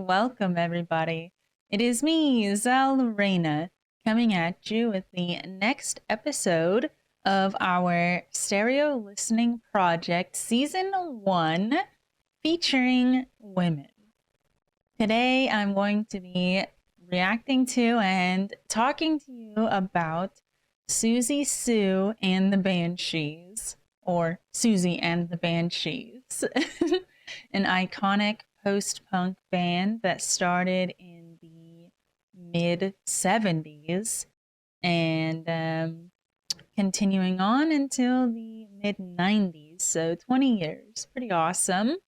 welcome everybody. It is me, Zal Lorena, coming at you with the next episode of our Stereo Listening Project Season 1 featuring women. Today I'm going to be reacting to and talking to you about Siouxsie Sioux and the Banshees, or Siouxsie and the Banshees, an iconic post-punk band that started in the mid 70s and continuing on until the mid 90s, so 20 years. Pretty awesome.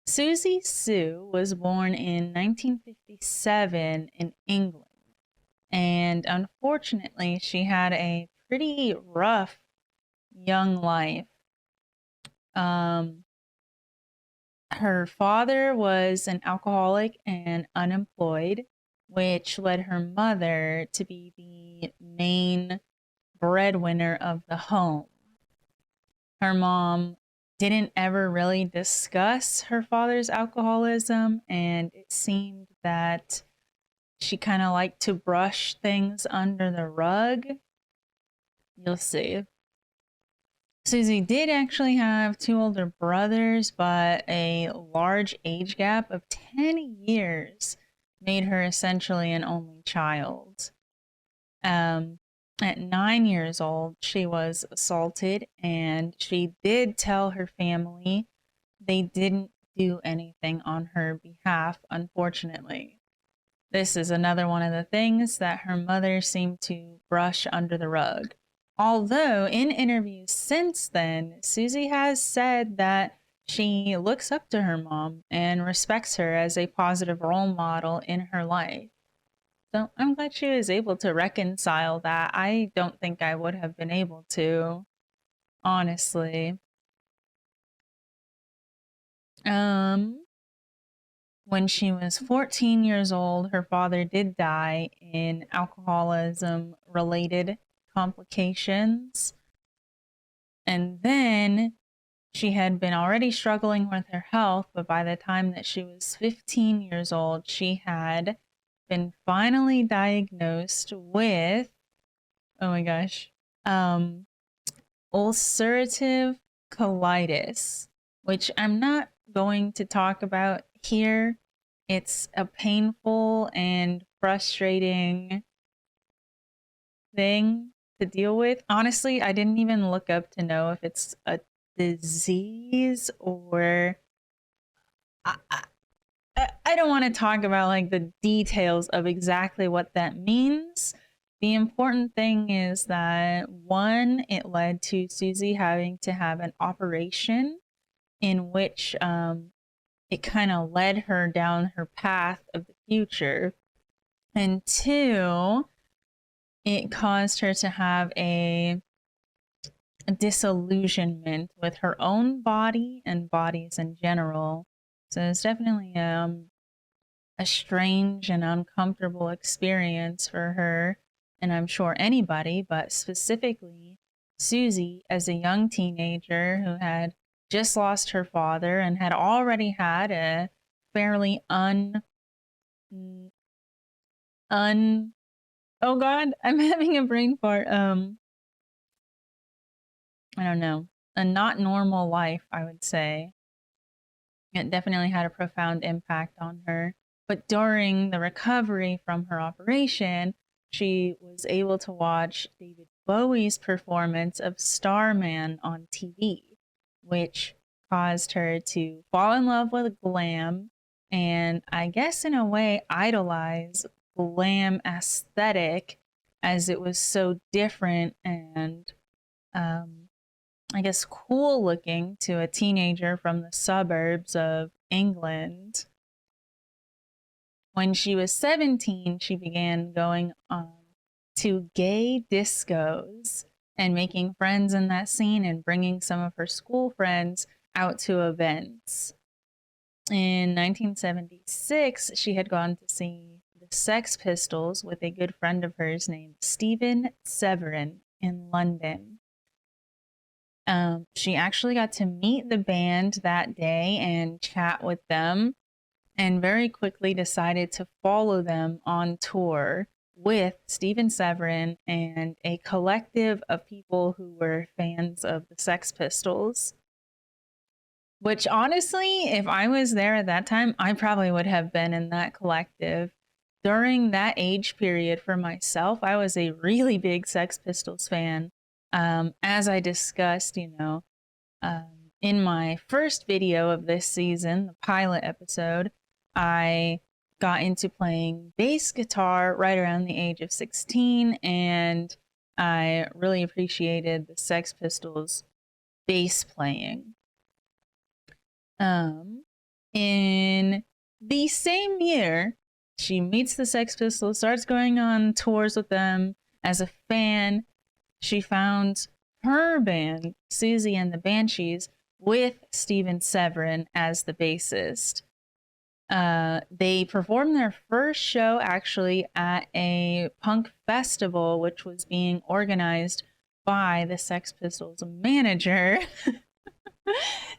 Siouxsie Sioux was born in 1957 in England, and unfortunately, she had a pretty rough young life. Her father was an alcoholic and unemployed, which led her mother to be the main breadwinner of the home. Her mom didn't ever really discuss her father's alcoholism, and it seemed that she kind of liked to brush things under the rug. You'll see. Siouxsie did actually have two older brothers, but a large age gap of 10 years made her essentially an only child. At 9 years old, she was assaulted, and she did tell her family. They didn't do anything on her behalf, unfortunately. This is another one of the things that her mother seemed to brush under the rug. Although, in interviews since then, Siouxsie has said that she looks up to her mom and respects her as a positive role model in her life. So I'm glad she was able to reconcile that. I don't think I would have been able to, honestly. When she was 14 years old, her father did die in alcoholism related complications. And then she had been already struggling with her health, but by the time that she was 15 years old, she had been finally diagnosed with, oh my gosh, ulcerative colitis, which I'm not going to talk about here. It's a painful and frustrating thing to deal with. Honestly, I didn't even look up to know if it's a disease or I, I don't want to talk about like the details of exactly what that means. The important thing is that one, it led to Siouxsie having to have an operation in which it kind of led her down her path of the future. And two, it caused her to have a disillusionment with her own body and bodies in general. So it's definitely a strange and uncomfortable experience for her, and I'm sure anybody, but specifically Siouxsie as a young teenager who had just lost her father and had already had a fairly oh god, I'm having a brain fart. I don't know, a not normal life, I would say. It definitely had a profound impact on her. But during the recovery from her operation, she was able to watch David Bowie's performance of Starman on TV, which caused her to fall in love with glam and, I guess, in a way, idolize glam aesthetic as it was so different and I guess, cool looking to a teenager from the suburbs of England. When she was 17, she began going to gay discos and making friends in that scene and bringing some of her school friends out to events. In 1976, she had gone to see the Sex Pistols with a good friend of hers named Stephen Severin in London. She actually got to meet the band that day and chat with them. and very quickly decided to follow them on tour with Steven Severin and a collective of people who were fans of the Sex Pistols. Which honestly, if I was there at that time, I probably would have been in that collective. During that age period for myself, I was a really big Sex Pistols fan. As I discussed, in my first video of this season, the pilot episode, I got into playing bass guitar right around the age of 16, and I really appreciated the Sex Pistols bass playing. In the same year, she meets the Sex Pistols, starts going on tours with them. As a fan, she found her band, Siouxsie and the Banshees, with Steven Severin as the bassist. They performed their first show actually at a punk festival, which was being organized by the Sex Pistols manager.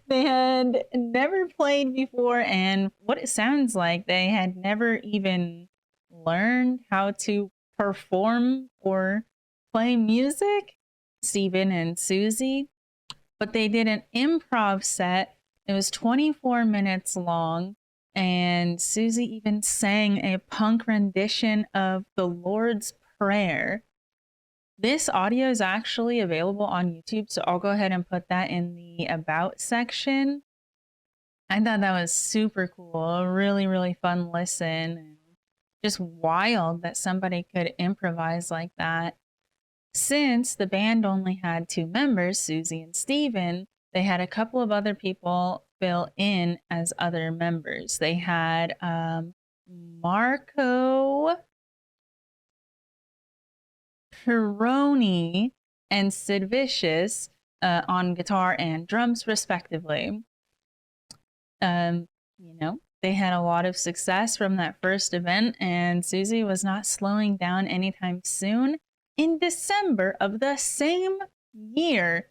They had never played before, and what it sounds like, they had never even learned how to perform or play music, Steven and Siouxsie. But they did an improv set. It was 24 minutes long, and Siouxsie even sang a punk rendition of the Lord's Prayer. This audio is actually available on YouTube, so I'll go ahead and put that in the About section. I thought that was super cool. A really, really fun listen. And just wild that somebody could improvise like that. Since the band only had 2 members, Siouxsie and Steven, they had a couple of other people fill in as other members. They had Marco Pirroni and Sid Vicious on guitar and drums, respectively. They had a lot of success from that first event, and Siouxsie was not slowing down anytime soon. In December of the same year,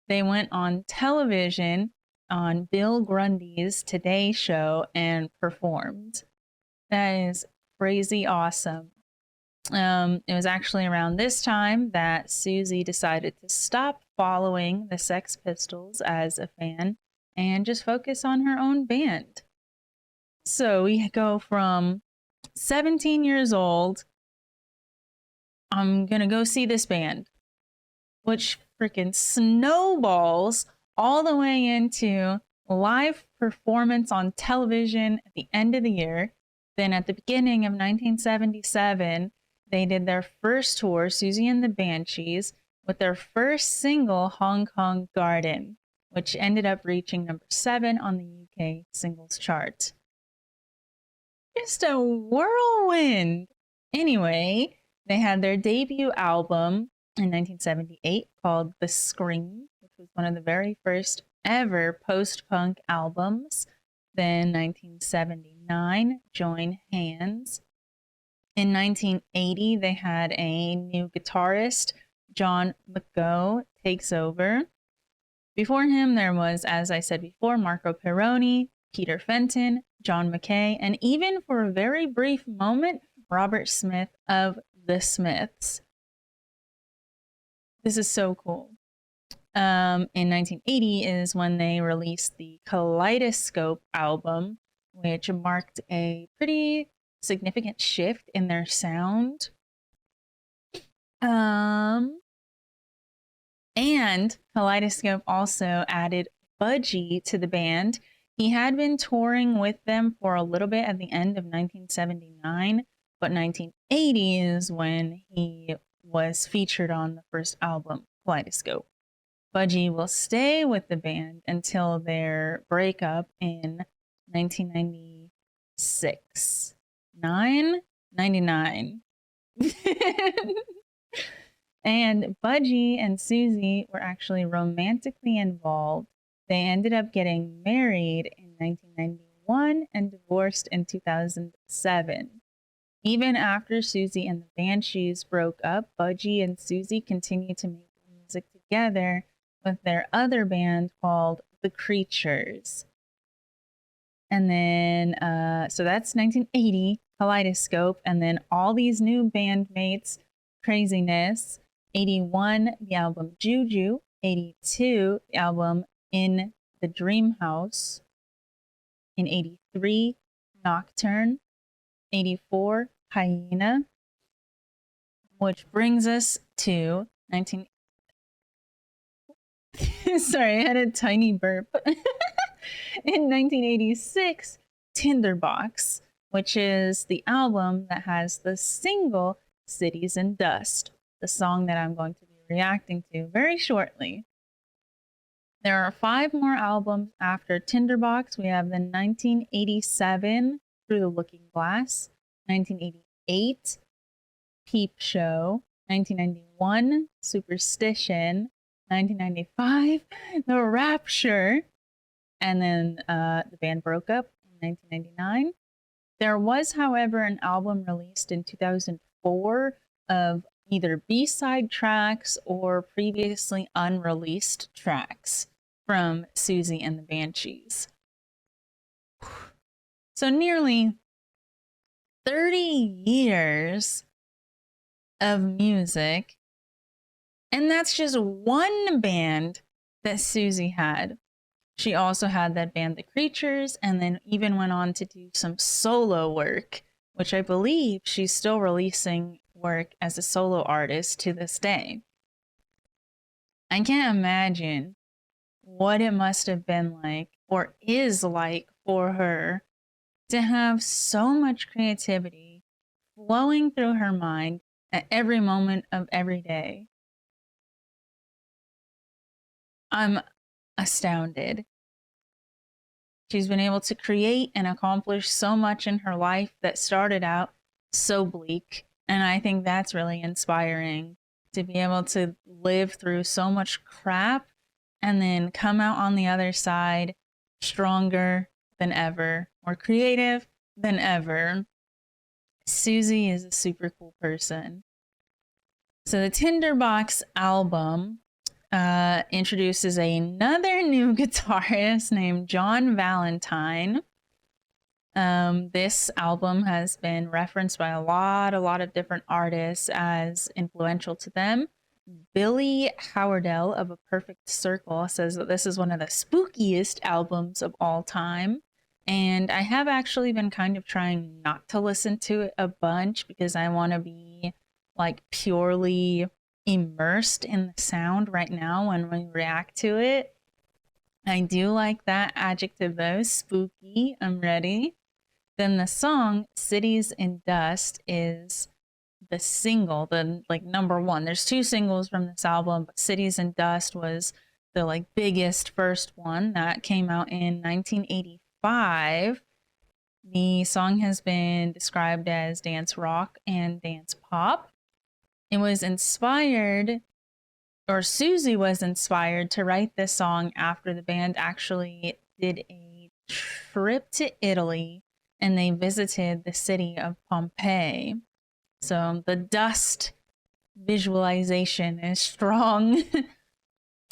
they went on television on Bill Grundy's Today Show and performed. That is crazy awesome. It was actually around this time that Siouxsie decided to stop following the Sex Pistols as a fan and just focus on her own band. So we go from 17 years old, I'm gonna go see this band, which freaking snowballs all the way into live performance on television at the end of the year. Then at the beginning of 1977, they did their first tour, Siouxsie and the Banshees, with their first single, Hong Kong Garden, which ended up reaching number 7 on the UK singles chart. Just a whirlwind. Anyway, they had their debut album in 1978 called The Scream, which was one of the very first ever post-punk albums. Then 1979, Join Hands. In 1980, they had a new guitarist, John McGough, takes over. Before him, there was, as I said before, Marco Pirroni, Peter Fenton, John Mackay, and even for a very brief moment, Robert Smith of The Smiths. This is so cool. In 1980 is when they released the Kaleidoscope album, which marked a pretty significant shift in their sound. And Kaleidoscope also added Budgie to the band. He had been touring with them for a little bit at the end of 1979, but 1980 is when he was featured on the first album, Kaleidoscope. Budgie will stay with the band until their breakup in 1996. 99. And Budgie and Siouxsie were actually romantically involved. They ended up getting married in 1991 and divorced in 2007. Even after Siouxsie and the Banshees broke up, Budgie and Siouxsie continued to make music together with their other band called The Creatures. And then, so that's 1980, Kaleidoscope. And then all these new bandmates, craziness. 81, the album Juju. 82, the album In the Dream House. In 83, Nocturne. 84, Hyena. Which brings us to 19... Sorry, I had a tiny burp. In 1986, Tinderbox, which is the album that has the single Cities and Dust, the song that I'm going to be reacting to very shortly. There are 5 more albums after Tinderbox. We have the 1987 Through the Looking Glass, 1988 Peep Show, 1991 Superstition, 1995 The Rapture, and then the band broke up in 1999. There was, however, an album released in 2004 of either B-side tracks or previously unreleased tracks from Siouxsie and the Banshees. So nearly 30 years of music, and that's just one band that Siouxsie had. She also had that band The Creatures, and then even went on to do some solo work, which I believe she's still releasing work as a solo artist to this day. I can't imagine what it must have been like, or is like, for her to have so much creativity flowing through her mind at every moment of every day. I'm astounded. She's been able to create and accomplish so much in her life that started out so bleak. And I think that's really inspiring, to be able to live through so much crap and then come out on the other side stronger than ever, more creative than ever. Siouxsie is a super cool person. So the Tinderbox album introduces another new guitarist named John Valentine. This album has been referenced by a lot of different artists as influential to them. Billy Howardell of A Perfect Circle says that this is one of the spookiest albums of all time. And I have actually been kind of trying not to listen to it a bunch because I want to be like purely immersed in the sound right now when we react to it. I do like that adjective though, spooky. I'm ready. Then the song Cities and Dust is the single, the like number 1. There's 2 singles from this album, but Cities and Dust was the like biggest first one that came out in 1985. The song has been described as dance rock and dance pop. It was inspired, or Siouxsie was inspired to write this song after the band actually did a trip to Italy and they visited the city of Pompeii. So the dust visualization is strong.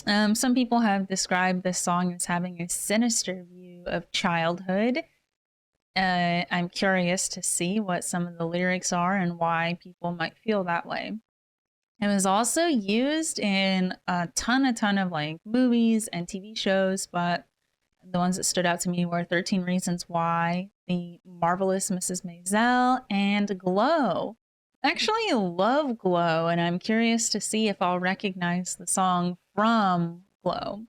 Some people have described this song as having a sinister view of childhood. I'm curious to see what some of the lyrics are and why people might feel that way. It was also used in a ton of like movies and TV shows, but the ones that stood out to me were 13 Reasons Why, The Marvelous Mrs. Maisel, and Glow. I actually love Glow, and I'm curious to see if I'll recognize the song from Glow.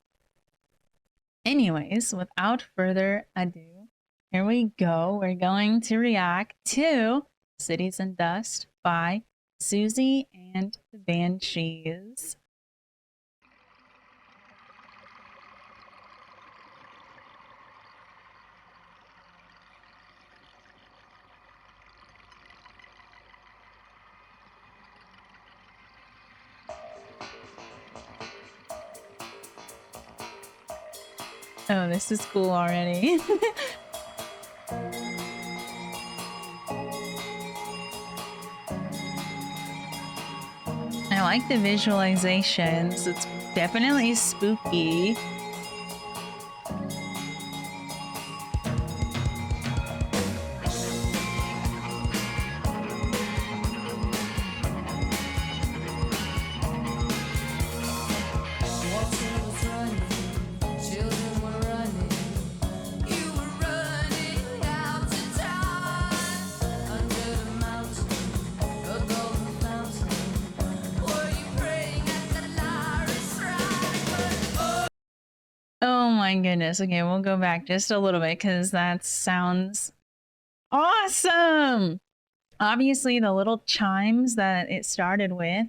Anyways, without further ado, here we go. We're going to react to Cities and Dust by Siouxsie and the Banshees. Oh, this is cool already. I like the visualizations. It's definitely spooky. my goodness. Okay, we'll go back just a little bit because that sounds awesome. Obviously, the little chimes that it started with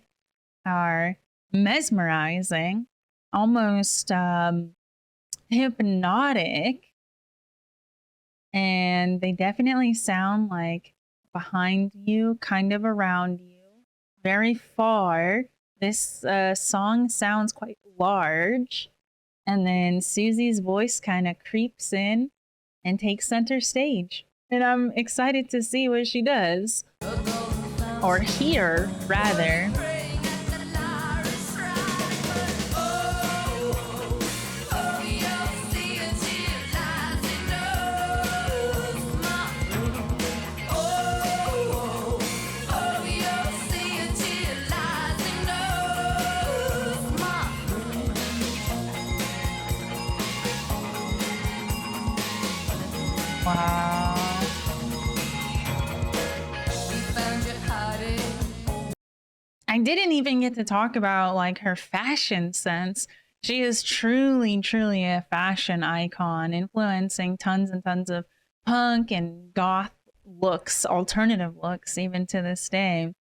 are mesmerizing, almost hypnotic, and they definitely sound like behind you, kind of around you, very far. This song sounds quite large, and then Susie's voice kind of creeps in and takes center stage. And I'm excited to see what she does, or hear rather. Wow. I didn't even get to talk about like her fashion sense. She is truly, truly a fashion icon, influencing tons and tons of punk and goth looks, alternative looks, even to this day.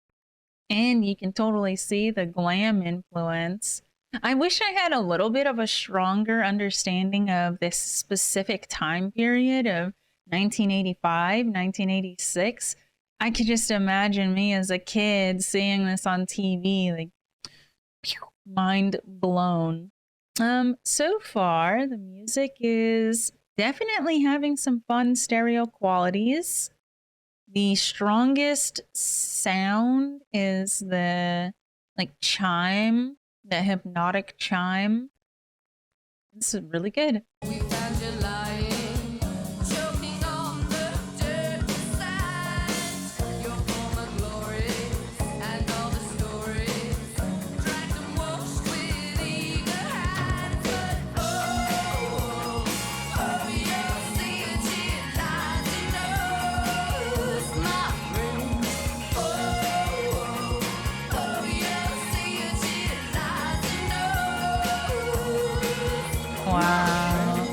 And you can totally see the glam influence. I wish I had a little bit of a stronger understanding of this specific time period of 1985, 1986. I could just imagine me as a kid seeing this on TV, like, pew, mind blown. So far, the music is definitely having some fun stereo qualities. The strongest sound is the like chime, the hypnotic chime. This is really good. We found you lying, choking on the dirty sand. Your former glories and all the stories, dragged and washed with eager hands. But oh, you'll see it, it lies in those my rooms. Oh, you'll see it lies in those. Wow.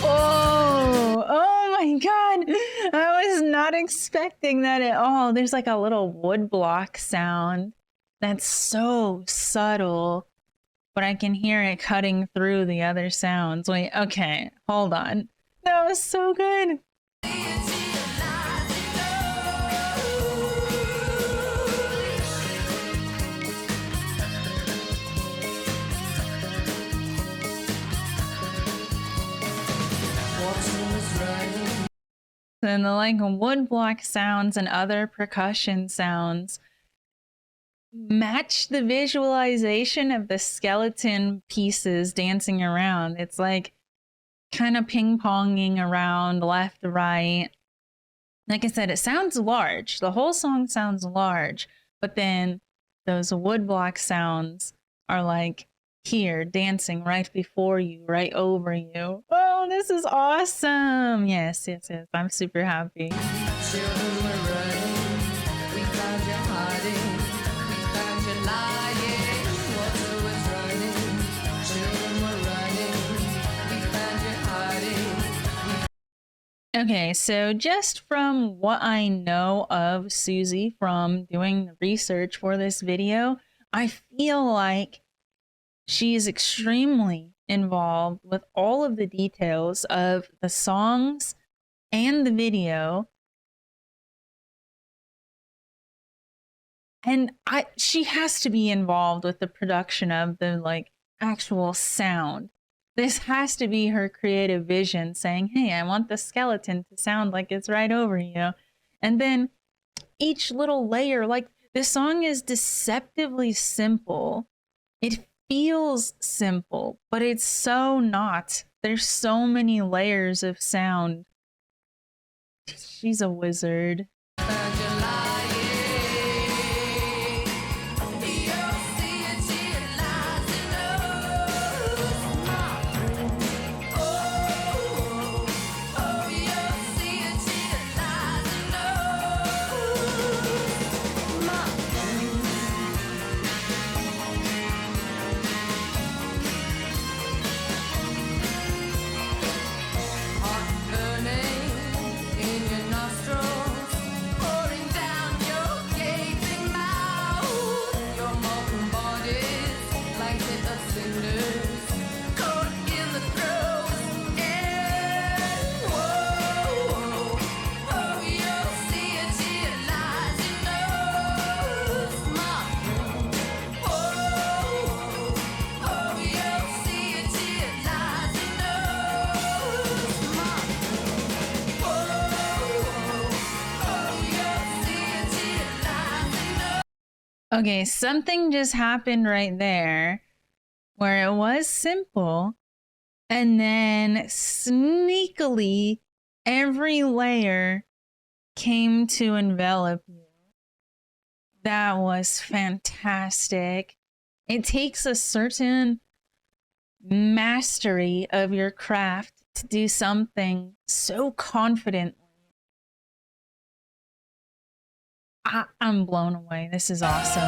Oh my God. I was not expecting that at all. There's like a little woodblock sound that's so subtle, but I can hear it cutting through the other sounds. Wait, okay, hold on. That was so good. And the like woodblock sounds and other percussion sounds match the visualization of the skeleton pieces dancing around. It's like kind of ping-ponging around left to right. Like I said, it sounds large. The whole song sounds large, but then those woodblock sounds are like here, dancing right before you, right over you. Oh, this is awesome. Yes, yes, yes. I'm super happy. Children were running. We found you hiding. We found you lying. Water was running. Children were running. We found you hiding. Okay, so just from what I know of Susie from doing the research for this video, I feel like she is extremely involved with all of the details of the songs and the video. And she has to be involved with the production of the like actual sound. This has to be her creative vision saying, hey, I want the skeleton to sound like it's right over you. And then each little layer, like this song is deceptively simple. It feels simple, but it's so not. There's so many layers of sound. She's a wizard. Okay, something just happened right there where it was simple, and then sneakily every layer came to envelop you. That was fantastic. It takes a certain mastery of your craft to do something so confidently. I'm blown away. This is awesome.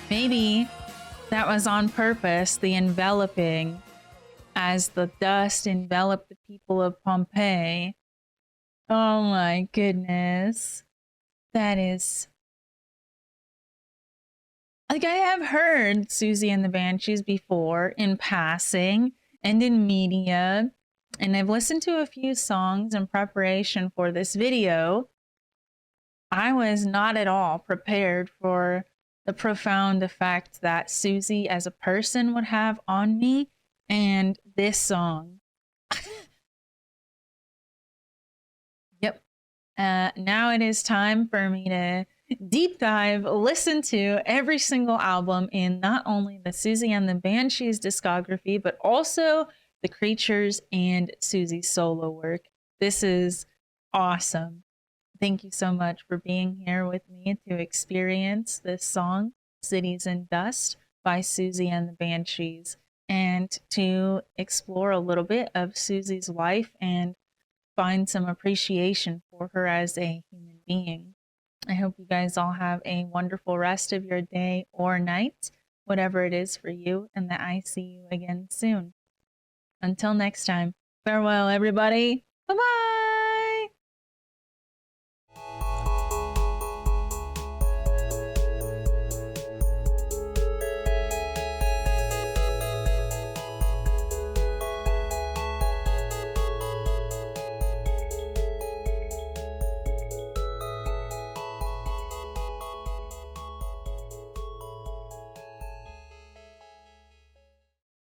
Maybe that was on purpose, the enveloping, as the dust enveloped the people of Pompeii. Oh my goodness. That is... Like, I have heard Siouxsie and the Banshees before in passing and in media, and I've listened to a few songs in preparation for this video. I was not at all prepared for the profound effect that Siouxsie as a person would have on me, and this song. Yep. Now it is time for me to deep dive, listen to every single album in not only the Siouxsie and the Banshees discography, but also the Creatures and Siouxsie's solo work. This is awesome. Thank you so much for being here with me to experience this song, Cities in Dust by Siouxsie and the Banshees, and to explore a little bit of Siouxsie's life and find some appreciation for her as a human being. I hope you guys all have a wonderful rest of your day or night, whatever it is for you, and that I see you again soon. Until next time, farewell, everybody. Bye-bye.